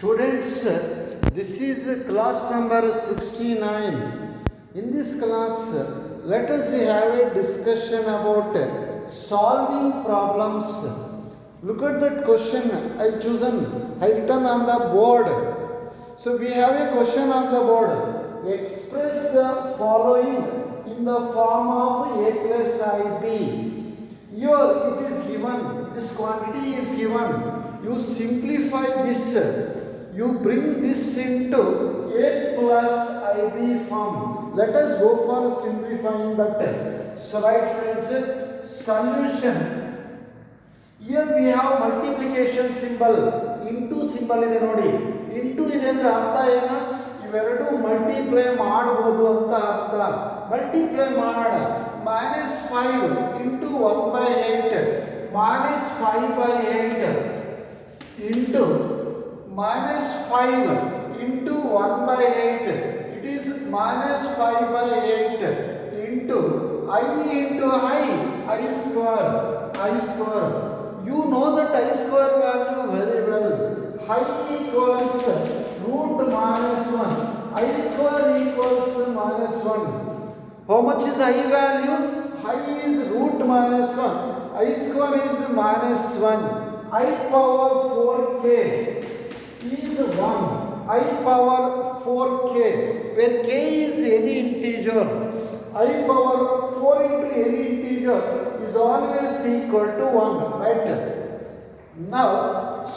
Students, this is class number 69. In this class, let us have a discussion about solving problems. Look at that question I written on the board. So we have a question on the board. Express the following in the form of a plus ib. Here it is given, this quantity is given. You simplify this. You bring this into a plus ib form. Let us go for simplifying that. So right friends, solution. Here we have multiplication symbol. Into symbol ಇದೆ ನೋಡಿ. Into ಇದೆ ಅಂದ್ರೆ ಅರ್ಥ ಏನು? ಇವೆರಡು multiply ಮಾಡಬಹುದು ಅಂತ ಅರ್ಥ. ಮಲ್ಟಿಪ್ಲೈ ಮಾಡೋಣ. -5 into 1/8 -5/8 into -5 into 1/8. It is -5/8 into I square. You know that I square value very well. I equals root -1. I square equals -1. How much is I value? I is root -1. I square is -1. I power 4k is 1. I power 4k, where k is any integer. I power 4 into any integer is always equal to 1, right? Now,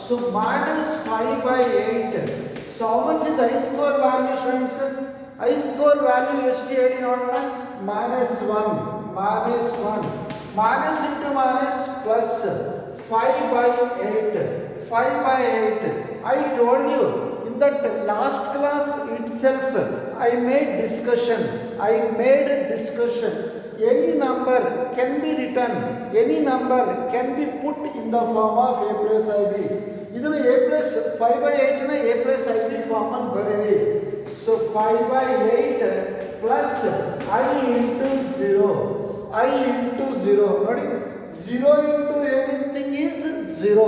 so -5/8. So how much is I square value, friends? I square value ಎಷ್ಟು ಹೇಳಿ ನೋಡೋಣ. -1. Minus into minus plus 5/8. 5/8. I told you in that last class itself I made discussion. Any number can be written, any number can be put in the form of a plus ib. ಇದನ್ನು a plus 5/8 ನ a plus ib form ಅಲ್ಲಿ ಬರೆಯಿರಿ. So 5/8 plus I into 0. ನೋಡಿ, 0 into anything is 0.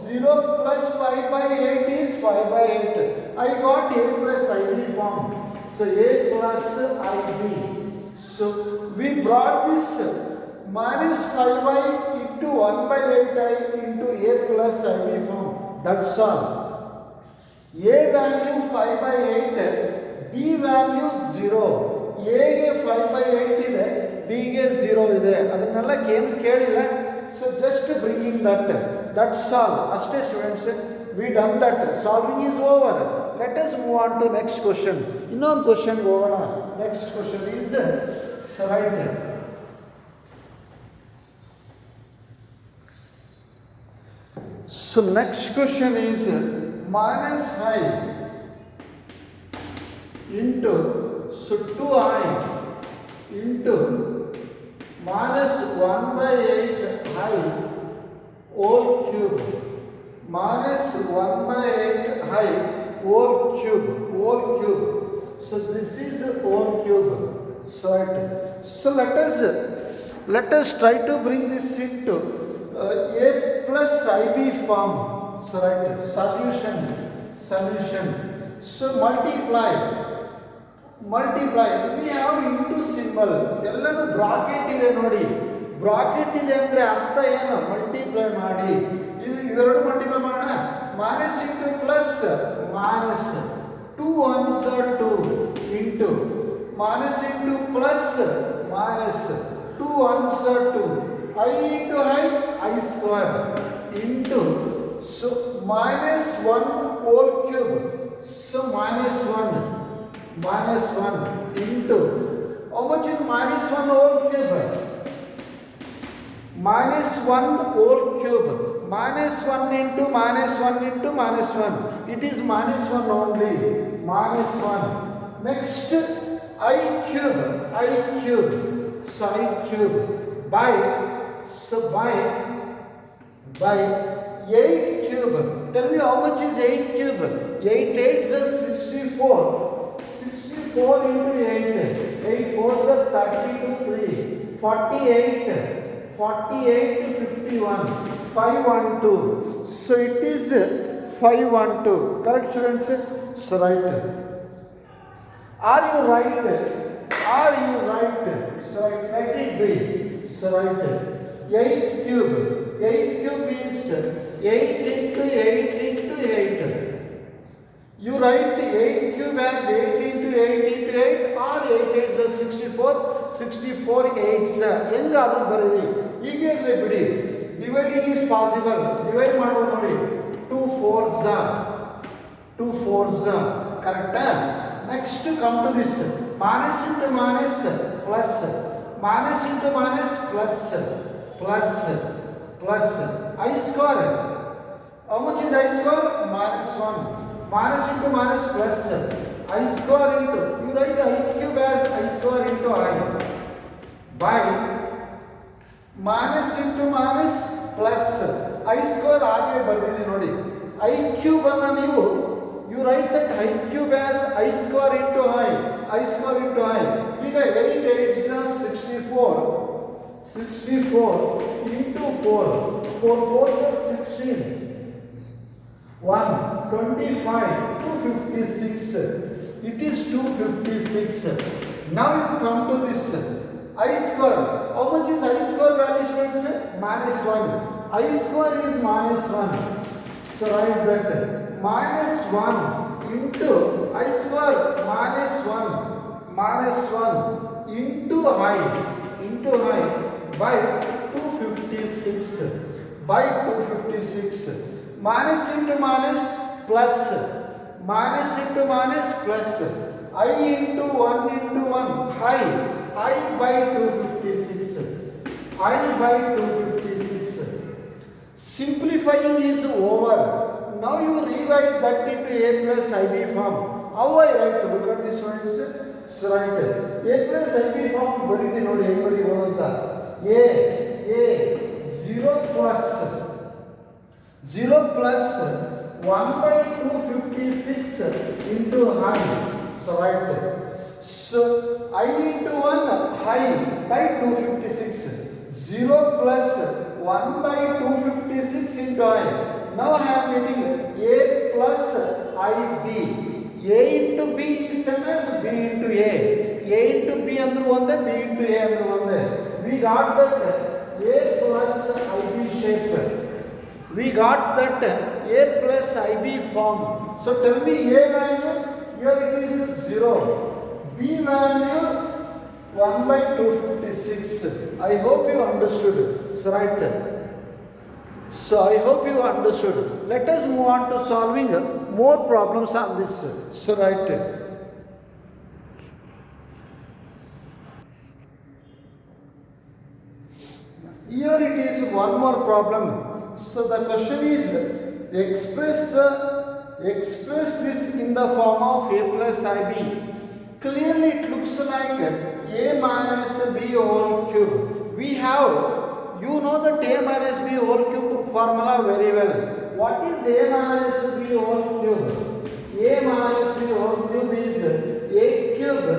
0 plus 5/8 is 5/8. I got a plus ib form. So a plus ib. So we brought this -5/8 into 1/8 into a plus ib form. That's all. A value 5/8, b value 0. a ಗೆ 5/8 ಇದೆ, b ಗೆ 0 ಇದೆ. ಅದನ್ನೆಲ್ಲ ಏನು ಕೇಳಿಲ್ಲ. So just bringing that. That's all. ಅಷ್ಟೇ students. We done that. Solving is over. Let us move on to next question. ಇನ್ನೊಂದು question ಹೋಗೋಣ. Next question is right here. So next question is -i into 2i into -1/8i whole cube. -1/8i whole cube. So this is whole cube. So let us try to bring this into a plus ib form. So right, solution. So multiply. We have into symbol. ಎಲ್ಲನೂ bracket ಇದೆ ನೋಡಿ. Bracket ಇದೆ ಅಂದ್ರೆ ಅರ್ಥ ಏನು? Multiply ಮಾಡಿ. ಇದು ಇವೆರಡು ಮಲ್ಟಿಪ್ಲೈ ಮಾಡೋಣ. minus into plus minus 2 ones are 2 into minus into plus minus 2 ones are 2. I into I square into so -1 whole cube. So -1 into how much is -1 whole cube? -1 whole cube. -1 into -1 into -1. It is -1 only. -1. Next I cube. So I cube by 8 cube. Tell me how much is 8 cube? 8 8s are 64. 64 into 8. 8 4s are 32 3. 48 to 51. 512. So it is 512. Correct, students? So right. Are you right? Are you right? So right. Let it be. So right. 8 cube. 8 cube means 8 into 8 into 8. You write 8 cube as 8 into 8 into 8 or 8 8s are 64. 64 8s. ಹೆಂಗಾದರೂ ಬರಲಿ. ಹೀಗೆ ಇರಲಿ ಬಿಡಿ. Dividing is possible. Divide ಮಾಡುವ ನೋಡಿ. 2 4s. 2 4s. Correct? Next come to this. Minus into minus plus. Minus into minus plus. Plus. Plus. I square. How much is I square? Minus 1. Minus into minus plus. I square into. You write I cube as I square into I. By minus into minus plus. I square ಆगे ಬರ್ತಿದೆ ನೋಡಿ. I cube ಅನ್ನು ನೀವು you write that I cube as I square into I. I square into I. ಈಗ 8 8s are 64. 64 into 4. 4 4s are 16. 1 25 256. It is 256. Now you come to this I square. How much is I square value, students? Minus 1. I square is minus 1. So write that minus 1 into I square minus 1 into I by 256. By 256. Minus into minus plus. Minus into minus plus. I into 1 into 1. I by 256. I by 256. Simplifying is over. Now you rewrite that into a plus ib form. How I write? Look at this one. So write a plus ib form. ಬರೀತೀನಿ ನೋಡಿ ಹೇಗೆ ಬರೀಬಹುದು ಅಂತ. a 0 plus 1 by 256 into I. So write. So I into 1 I by 256. 0 plus 1 by 256 into I. Now I am getting a plus ib. A into b is same as b into a. A into b under one, b into a under one. We got that a plus ib shape. We got that a plus ib form. So tell me a value. Here it is 0. B value 1 by 256. I hope you understood. So right. So I hope you understood. Let us move on to solving more problems on this. So right. Here it is one more problem. So the question is express this in the form of a plus ib. Clearly it looks like a minus b whole cube. We have, you know that a minus b whole cube formula very well. What is a minus b whole cube? A minus b whole cube is a cube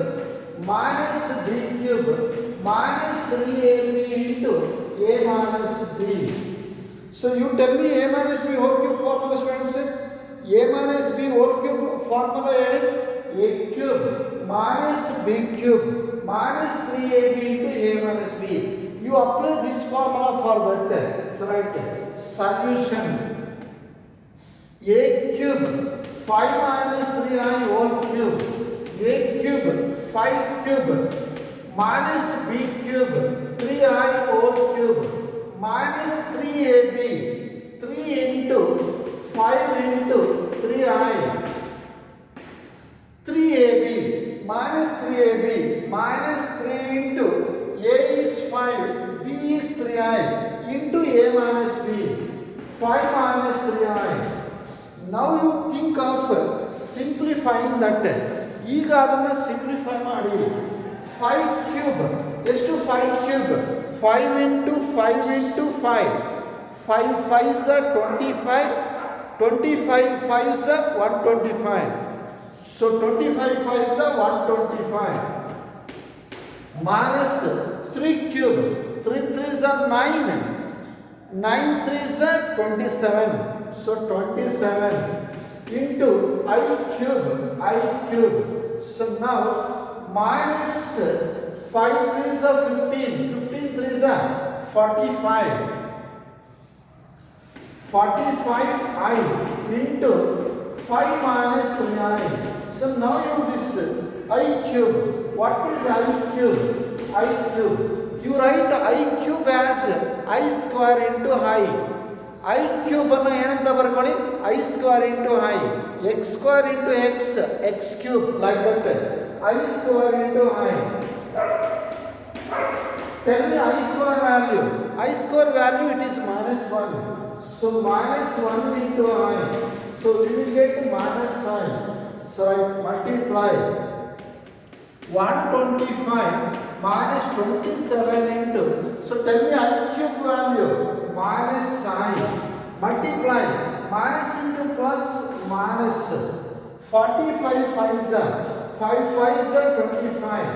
minus b cube minus 3ab into a minus b. So you tell me a minus b whole cube formula, students. A minus b whole cube formula is a cube minus b cube minus 3ab into a minus b. You apply this formula for that. So write solution. A cube 5 minus 3i whole cube. A cube 5 cube minus b cube 3i whole cube minus 3ab 3 into 5 into 3i 3ab minus 3ab minus 3 into a is 5 b is 3i into a minus b 5 minus 3i. Now you think of simplifying that. ಈಗ ಅದನ್ನು simplify ಮಾಡಿ 5 cube ಎಷ್ಟು 5 cube 5 into 5 into 5 5 5s are 25 25 5s are 125. So 25 5s are 125 minus 3 cube 3 3s are 9 9 3s are 27 So 27 into I cube. So now minus 5 threes are 15. 15 threes are 45. 45I into 5 minus 3I. So now you this I cube. What is I cube? I cube. You write I cube as I square into I. I cube ಅನ್ನು ಏನಂತ ಬರ್ಕೊಳ್ಳಿ I square into I. X square into X cube like that. I square into I. Tell me I square value. I square value it is minus 1. So minus 1 into I. So we will get minus sign. So I multiply 125 minus 27 into. So tell me I cube value. Minus sign. Multiply. Minus into plus minus. 45 5s are. 5 5s are 25.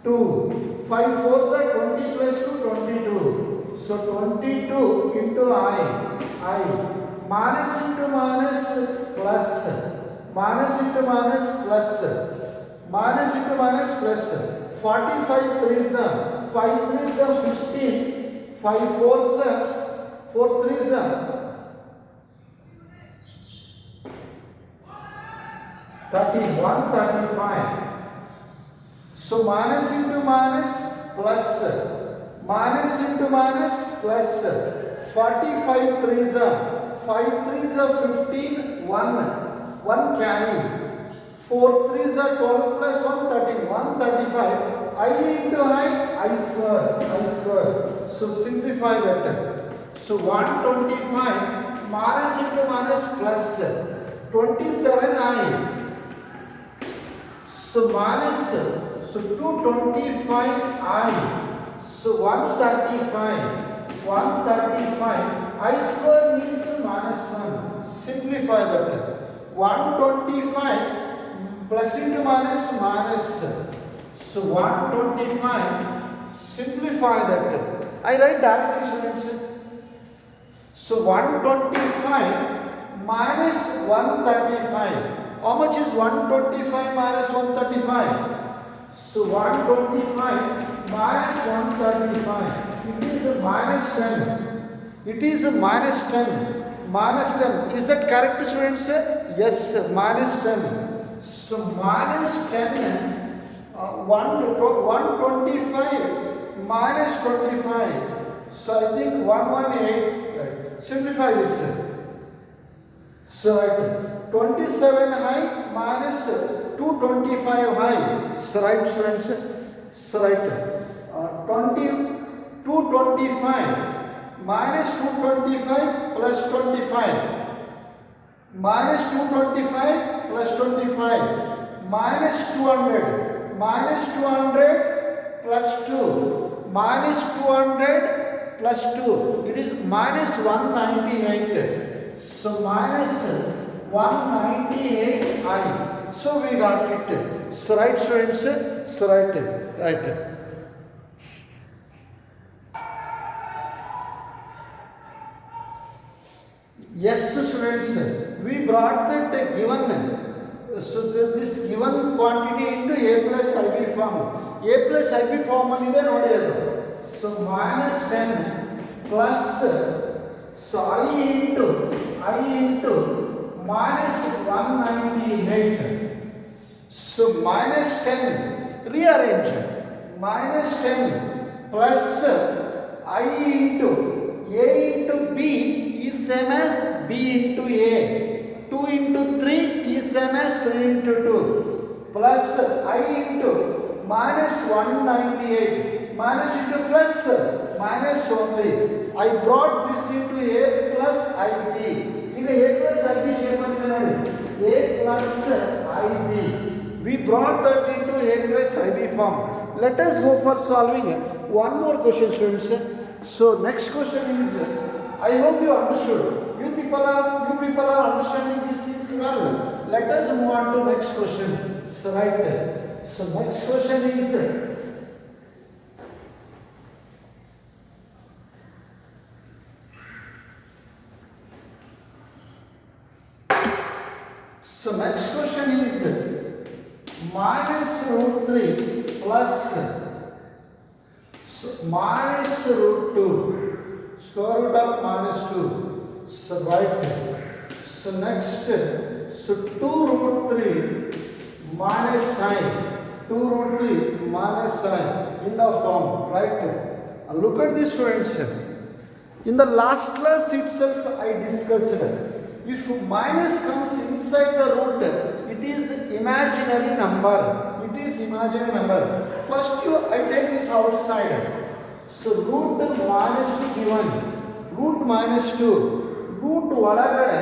2. 5 4s are 20 plus 2 22. So 22 into I. Minus into minus plus. Minus into minus plus. Minus into minus plus. 45 3s are. 5 3s are 15. 5 4s are 4 3s are 31 35. So minus into minus plus. Minus into minus plus. 45 3s are 5 3s are 15. 1 carry. 4 3s are 12 plus 1 13. 135. I into I square. So simplify that. So 125 minus into minus plus 27I. So minus, so 225I. So 135. I square means minus 1. Simplify that. 125 plus into minus minus. So 125. Simplify that. I write directly students. So 125 minus 135. How much is 125 minus 135? So 125 minus 135. It is a minus 10. It is a minus 10. Minus 10. Is that correct students? Yes, minus 10. So minus 10. 125 minus 25. So I think 118. Right. Simplify this. So 27 high minus 225 high. So right students. So right. 225 minus 225 plus 25. Minus 225 plus 25. Minus 200. Minus 200 plus 2. Minus 200 plus 2. It is minus 198. So minus 198I. So we got it. So right students. So right. Yes students. We brought that given. So this given quantity into A plus IB form. A plus IB form is nodiyadu. So minus 10 plus. So I into minus 198. So minus 10. Rearrange. Minus 10 plus I into A into B is same as B into A. 2 into 3 is same as 3 into 2 plus I into minus 198 minus into plus minus only. I brought this into A plus IB. ಈಗ A plus IB shape A plus IB. We brought that into A plus IB form. Let us go for solving one more question students. So next question is, I hope you understood. You people are understanding these things well. Let us move on to next question. So right. So next question is, So next question is minus root 3 plus minus root 2, square root of minus 2. So right. So next, so 2 root 3 minus sign, 2 root 3 minus sign in the form, right? Look at this, students. In the last class itself I discussed, if minus comes inside the root, it is imaginary number. It is imaginary number. First I take this outside. So root minus 2 given, root minus 2, root ಒಳಗಡೆ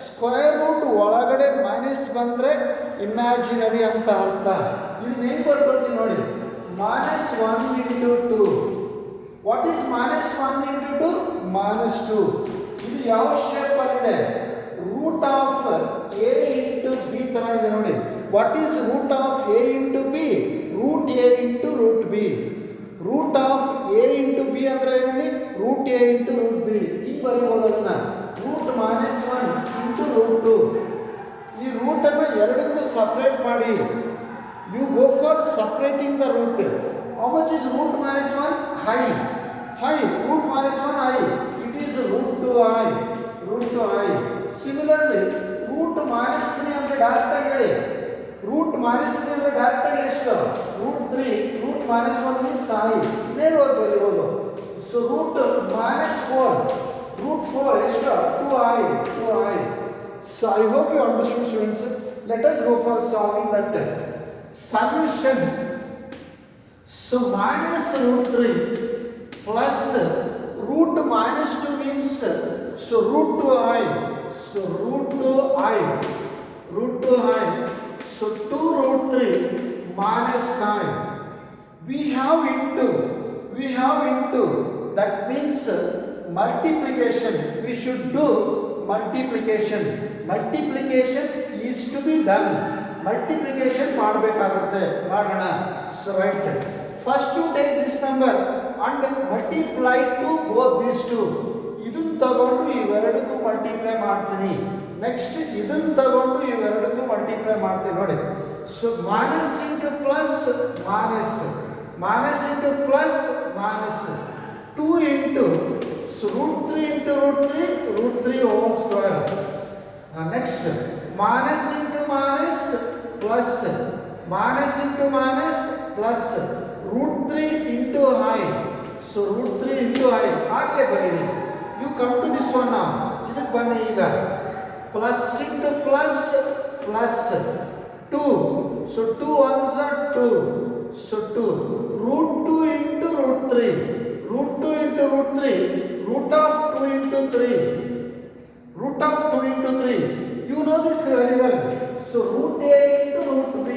square root ಒಳಗಡೆ minus ಬಂದರೆ imaginary ಅಂತ ಅರ್ಥ. ಇಲ್ಲಿ ಏನು ಬರ್ಕೊಳ್ತೀವಿ ನೋಡಿ, minus 1 into 2. What is minus 1 into 2? Minus 2. ಇದು ಯಾವ ಶೇಪಲ್ಲಿದೆ? Root of a into b ಥರ ಇದೆ ನೋಡಿ. What is root of a into b? Root a into root b. Root of a into b ಅಂದರೆ ನೋಡಿ, root a into root b. ಈಗ ಬರೀಬೋದು ಅದನ್ನು ರೂಟ್ ಮೈನಸ್ 1 ಇಂಟು ರೂಟ್ 2. ಈ ರೂಟನ್ನು ಎರಡಕ್ಕೂ separate ಮಾಡಿ. You go for separating the root. How much is root minus 1? ಹೈ. Root minus 1 I. It is root 2 I. Similarly, root minus 3 ಅಂದರೆ direct ಆಗಿ ಹೇಳಿ. Root minus 3 ಅಂದರೆ ಡೈರೆಕ್ಟ್ ಆಗಿ ಎಷ್ಟು? Root 3. Root minus 1 means I. ನೇರವಾಗಿ ಬರೀಬೋದು. So root minus 4. root 4 ಎಷ್ಟು? 2I. So I hope you understood, students. Let us go for solving that solution. So minus root 3 plus root minus 2 means so root 2I. So root 2I. So 2 root 3 minus I. We have into. That means multiplication. We should do multiplication. Multiplication is to be done. Multiplication ಮಾಡಬೇಕಾಗುತ್ತೆ. ಮಾಡೋಣ. So right. First you take this number and multiply to both these two. ಇದನ್ನು ತಗೊಂಡು ಇವೆರಡಕ್ಕೂ multiply ಮಾಡ್ತೀನಿ. Next ಇದನ್ನು ತಗೊಂಡು ಇವೆರಡಕ್ಕೂ multiply ಮಾಡ್ತೀನಿ ನೋಡಿ. So minus into plus minus into plus minus 2 into so root 3 into root 3 whole square. Next minus into minus plus root 3 into I. So root 3 into I. ಹಾಗೆ ಬರೀರಿ. You come to this one now. ಇದಕ್ಕೆ ಬನ್ನಿ ಈಗ. Plus into plus 2. So 2 ones are 2. So 2. Root 2 into root 3. Root 2 into root 3. Root of 2 into 3. You know this very well. So root a into root b.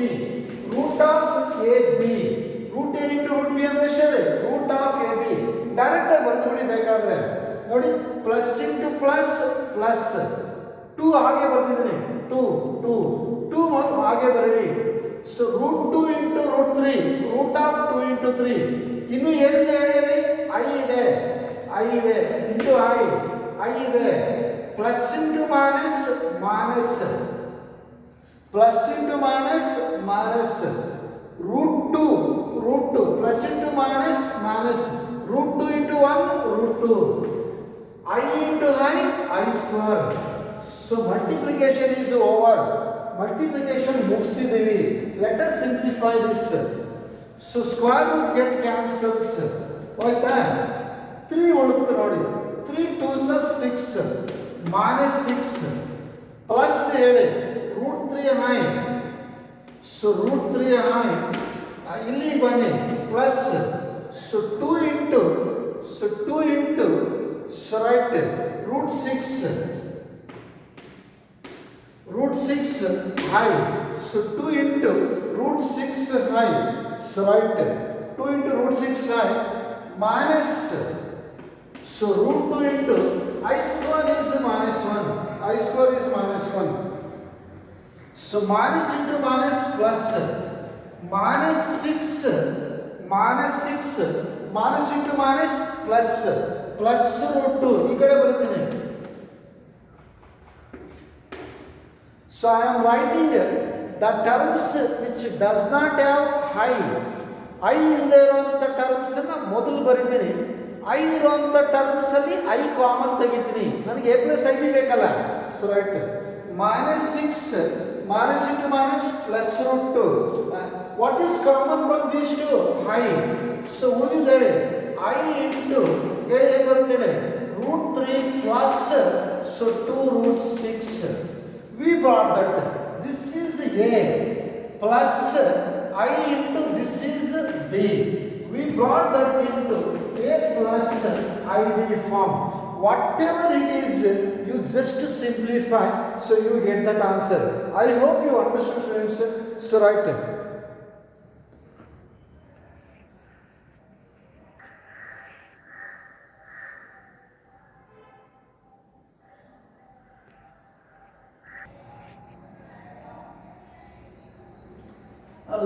Root of ab. Root a into root b ಅಂದ್ರೆ ಎಷ್ಟು? Root of ab. Direct ಆಗಿ ಬರ್ದುಬಿಡಿ ಬೇಕಾದ್ರೆ ನೋಡಿ. Plus into plus 2 ಹಾಗೆ ಬರ್ತಿದ್ದೀನಿ. 2 ಹಾಗೆ ಬರೀರಿ. So root 2 into root 3. Root of 2 into 3. ಇನ್ನು ಏನಿದೆ ಹೇಳಿ? I ಇದೆ ಇಂಟು I ಇದೆ. Plus into minus root 2 plus into minus root 2 into 1 root 2. I into I square. So multiplication is over. Multiplication ಮುಗಿಸಿದ್ದೀವಿ. Let us simplify this. So square root get cancels. ಹೋಯ್ತಾ? 3 ಉಳಿತು ನೋಡಿ. 3 2s are 6 minus 6 plus ಹೇಳಿ root 3 I. So root 3 I. ಇಲ್ಲಿ ಬನ್ನಿ plus. So 2 into so right root 6 I. So 2 into root 6 I. So right 2 into root 6 I minus. So root 2 into I square is minus 1. So minus into minus plus minus 6 minus into minus plus root 2 ಈ ಕಡೆ ಬರ್ತೀನಿ. So I am writing the terms which does not have I. I ಇಲ್ಲದೆ ಇರುವಂಥ ಟರ್ಮ್ಸನ್ನು ಮೊದಲು ಬರೀತೀನಿ. I ಇರುವಂಥ ಟರ್ಮ್ಸಲ್ಲಿ I common ತೆಗಿತೀನಿ. ನನಗೆ ಎ ಪ್ಲಸ್ ಐ ಬಿ ಬೇಕಲ್ಲ. So right -6 minus into minus plus root 2. What is common from these two? I. So ಉಳಿದಿದೆ I into ಹೇಳಿ ಬರ್ತೇನೆ root 3 plus so 2 root 6. We brought that this is A plus I into this is B. We brought that into A plus IB form. Whatever it is, you just simplify, so you get that answer. I hope you understood, students. So right.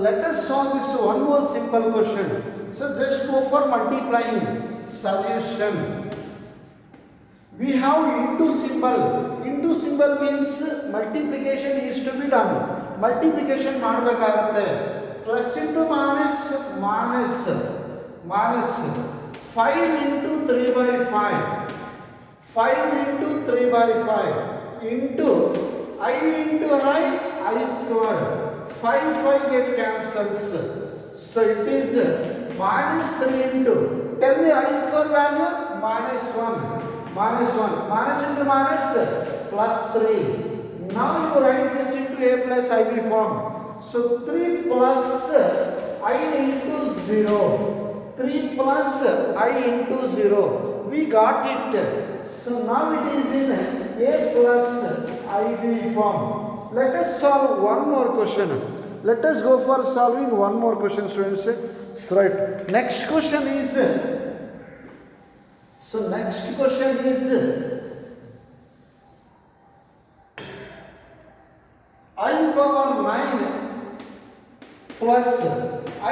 Let us solve this one more simple question. So just go for multiplying solution. We have into symbol. Into symbol means multiplication is to be done. Multiplication ಮಾಡಬೇಕಾಗುತ್ತೆ. Plus into minus minus minus 5 into 3 by 5. 5 into 3 by 5 into I into I square. 5 get cancels. So it is minus 3 into. Tell me I square value minus 1. Minus 1. Minus into minus plus 3. Now you write this into A plus IB form. So 3 plus I into 0. 3 plus I into 0. We got it. So now it is in A plus IB form. Let us solve one more question. Let us go for solving one more question, students. Right. Next question is. So next question is I power 9 plus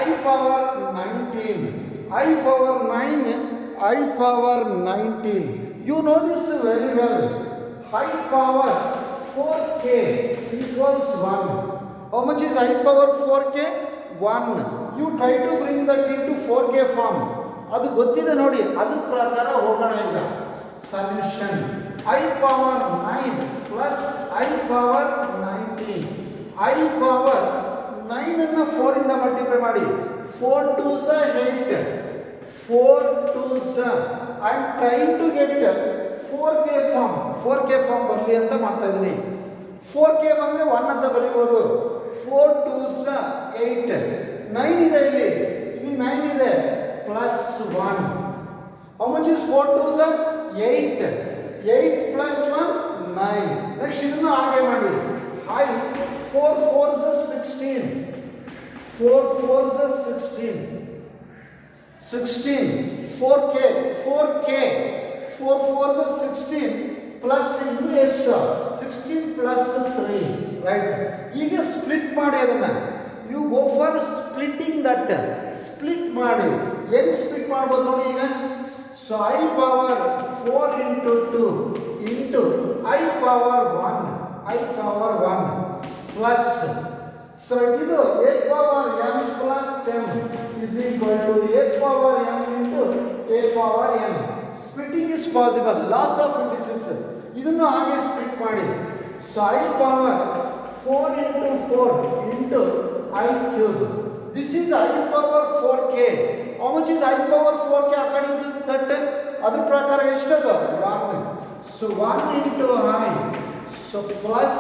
I power 19. I power 9, I power 19. You know this very well. I power 4k equals 1. How much is I power 4k? 1. You try to bring that into 4k form. ಅದು ಗೊತ್ತಿದೆ ನೋಡಿ, ಅದ್ರ ಪ್ರಕಾರ ಹೋಗೋಣ ಈಗ. Solution I power 9 plus I power 19. I power 9 ಅನ್ನು 4 ಇಂದ multiply ಮಾಡಿ. 4 2s 8. 4 2s. I am trying to get 4k form. 4k form ಬರಲಿ ಅಂತ ಮಾಡ್ತಾ ಇದ್ದೀನಿ. 4k ಬಂದ್ರೆ 1 ಅಂತ ಬರೀಬಹುದು. 4 2s 8. 9 ಇದೆ ಇಲ್ಲಿ 9 ಇದೆ plus 1. How much is 4 2s 8. 8 plus 1 9. Next ಇದನ್ನು ಹಾಗೆ ಮಾಡಿ. I 4 4s 16. 4 4s 16. 16 4k 4k 4 4s 16 plus ಇನ್ನು ಎಷ್ಟು 16 plus 3, right? ಈಗ ಸ್ಪ್ಲಿಟ್ ಮಾಡಿ ಅದನ್ನ. You go for splitting that. Split ಮಾಡಿ. ಹೆಂಗ್ ಸ್ಪ್ಲಿಟ್ ಮಾಡ್ಬೋದು ನೋಡಿ ಈಗ. So I power 4 into 2 into I power 1. I power 1 plus. So ಇದು A power m plus m is equal to A power m into A power n. Splitting is possible. Loss of indices. ಇದನ್ನು ಹಾಗೆ split ಮಾಡಿ. So I power 4 into 4 into I cube. This is I power 4k. How much is I power 4k according to that? ಅದರ ಪ್ರಕಾರ ಎಷ್ಟದು 1. So 1 into I. So plus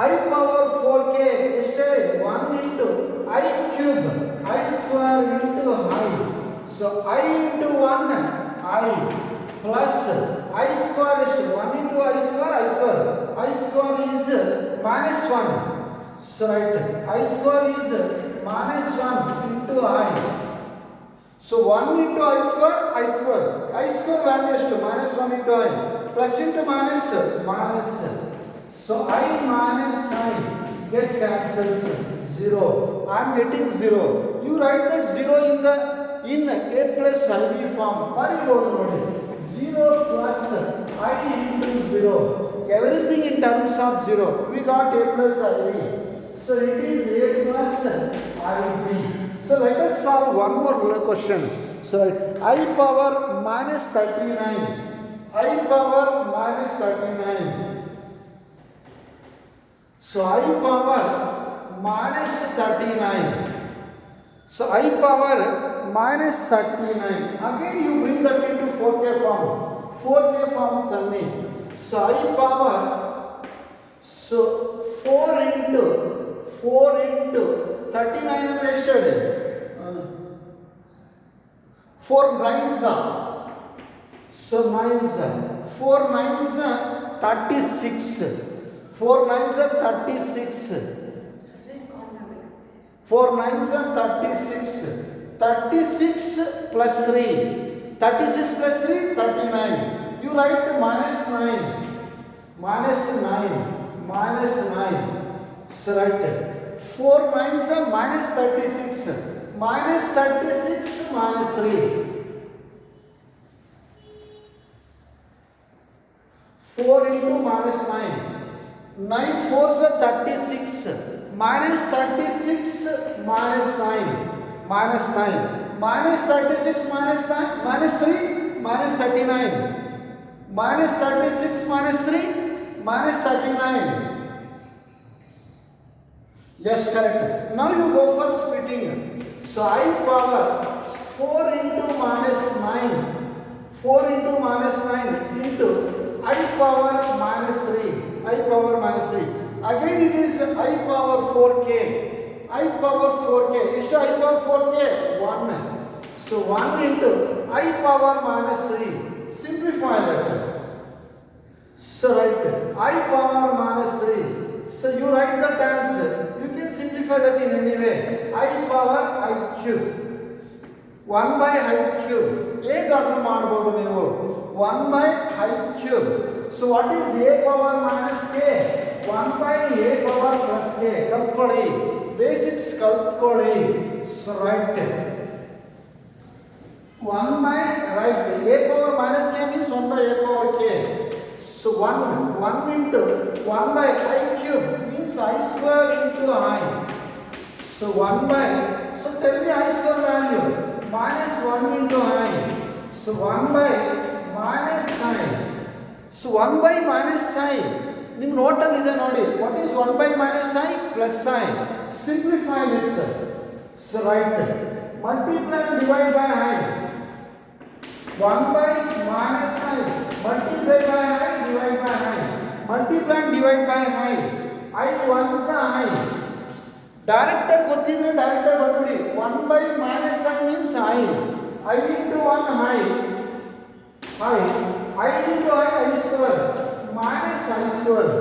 I power 4k ಎಷ್ಟೇ 1 into I cube. I square into I. So I into 1 I plus I square is 1 into I square. I square is minus 1. So right, I square is minus 1 into I. So 1 into I square. I square value is minus 1 into I. Plus into minus minus. So I minus I get cancels 0. I am getting 0. You write that 0 in A plus IB form. 0 plus I into 0. everything in terms of 0. We got a plus ib. So it is a plus ib. So let us solve one more question. So I power minus 39. I power minus 39. So I power minus 39. So I power minus 39. Again you bring that into 4k form. 4k form करनी. So I power, so 4 into 39 and yesterday. 4 nines are. So 9s are. 4 9s are 36. 4 9s are 36. 4 9s are 36. 36 plus 3. 36 plus 3, 39. You write minus 9. Minus 9. Minus 9. So write 4 9s are minus 36. Minus 36 minus 3. 4 into minus 9. 9 4s are 36. Minus 36 minus 9. Minus 9. Minus 36 minus 9. Minus 3. Minus 39. Minus 36 minus 3. Minus 39. Yes, correct. Now you go for splitting. So I power 4 into minus 9. 4 into minus 9 into I power minus 3. I power minus 3. Again it is I power 4k. I power 4k. Is to I power 4k? 1. So 1 into I power minus 3. Simplify that. So write I power minus 3. So you write that as, you can simplify that in any way. I power I cube. 1 by I cube. ಹೇಗಾದರೂ ಮಾಡಬಹುದು ನೀವು 1 by I cube. So what is a power minus k? 1 by a power plus k. ಕಲ್ತ್ಕೊಳ್ಳಿ, basics ಕಲ್ತ್ಕೊಳ್ಳಿ. So write 1 by right a power minus k means 1 by a power k. So 1 into 1 by I cube means I square into I. So 1 by, so tell me I square value. Minus 1 into I. So 1 by minus I. So 1 by minus I. ನಿಮ್ಮ ನೋಟಲ್ಲಿ ಇದೆ ನೋಡಿ. What is 1 by minus I? Plus I. Simplify this. So write multiply and divide by I. 1 by minus I. Multiply by I, divide by I. Multiply and divide by I. I once I. Direct ಗೊತ್ತಿದ್ರೆ direct ಬರ್ಬಿಡಿ. 1 by minus I means I. I into 1 I. I into I square minus I square.